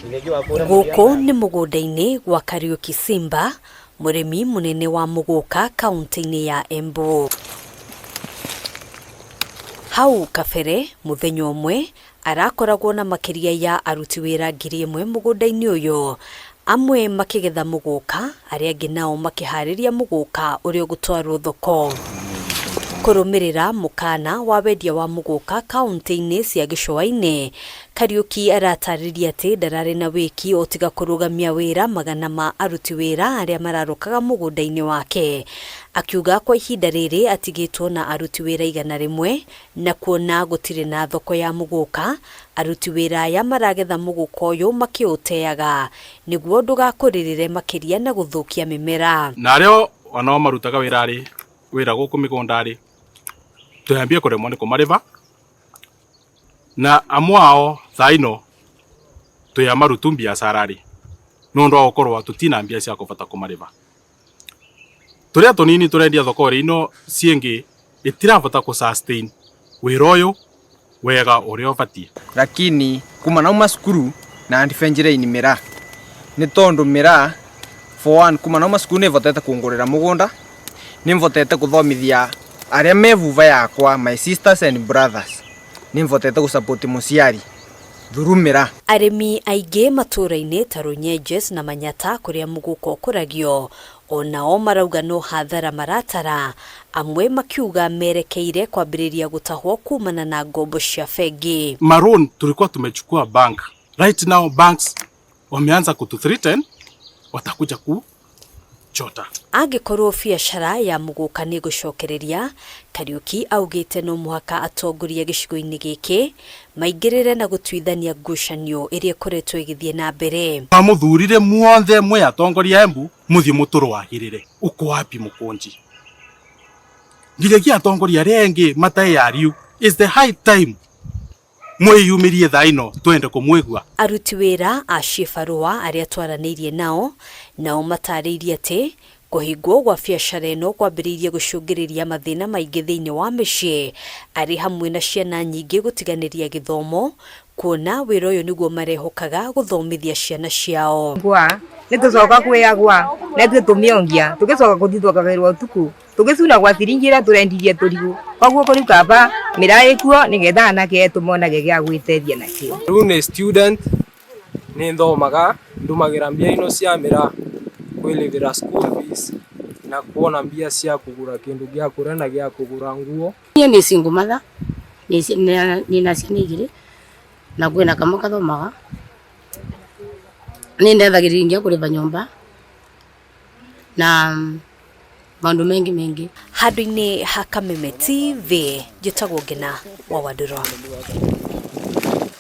Guku ni mugunda-ini gwa Kariuki Simba, murimi munene wa Muguka kaunti-ini ya Embu. Hau kabere muthenya umwe arakoragwo na makiria ya aruti wira 1000 mugunda-ini uyu, amwe makigetha muguka, aria angi nao makihariria muguka uria gutwarwo thoko. Kurumirira mukana wa wendia wa muguka kaunti-ini cia GICUA-INI, Kariuki aratariria ati ndarari na wiki otiga kurugamia wira magana ma aruti wira aria mararokaga mugunda-ini wake, akiuga kwa ihinda riri atigitwo na aruti wira 100 na kuona gutire na thoko ya muguka, aruti wira ya maragetha muguka uyu makiuteaga niguo ndugakuririre makiria na guthukia mimera. Na ario ona marutaga wira guku migunda-ri tuyambie kuremwo ni kumariva, na amwao thaino tuyamarutu biacara-ri nundu wa gukorwo tutina mbia cia kubata kumariva. Turia tunini turendia thoko-ri ino ciengi itirabata ku sustain wira uyu wega uria ubatie, lakini kuma nauma cukuru na ndifenjire-ini mira ni tondu mira for one kuma nauma cukuru ni votete kungurira mugunda, ni mvotete kuthomithia aria mevuva yakwa, my sisters and brothers, ni mvotete gusupport muciari through mira. Arimi aingi matura-ini ta Runyenjes na Manyata kuria muguka ukuragio onao marauga no hathara maratara, amwe makiuga merekeire kwambiriria gutahwo kumana na ngombo cia bengi. Maroon tulikuwa tumechukua bank. Right now banks wameanza kututhreaten watakuja kuchota. Angikorwo biacara ya muguka ni gucokereria, Kariuki augite no muhaka atongoria gicigo-ini giki maingirire na gutwithania ngucanio iria koretwo igithie na mbere. Muthurire muothe mwe atongoria Embu muthie muturwagirire ukwapi mukunji ngiregia atongoria rengi matai ariu. Is the high time mwiyumirie thaino twende kumwigua. Aruti wira a CIIBARUA aria twaranirie nao mataririe ati kuhingwo gwa biacara ino kwambiririe gucungiriria mathina maingi thiini wa micii ari hamwe na ciana nyingi gutiganiria githomo, kuona wira uyu niguo marehokaga guthomithia ciana ciao. Ni tucoka kwiyagwa na twe tumiongia tugicoka kuthitwakagerwa utuku tugicuna gwa thiringi ira turendirie turigu koguo kuri kaba mirai kuo nigetha anake tumonage gia gwitethia nakio. Riu ni student ni thomaga ndumagira mbia ino cia mira kwilivira school fees na kuona mbia cia kugura kindu gia kuria na gia kugura nguo. Ni single mother ni na ciana igiri na kwina kama kathomaga ni ndethagiringia kuriva nyumba na maundu mengi. Handu-ini ha Kameme TV, njitagwo Ngina wa Wadura.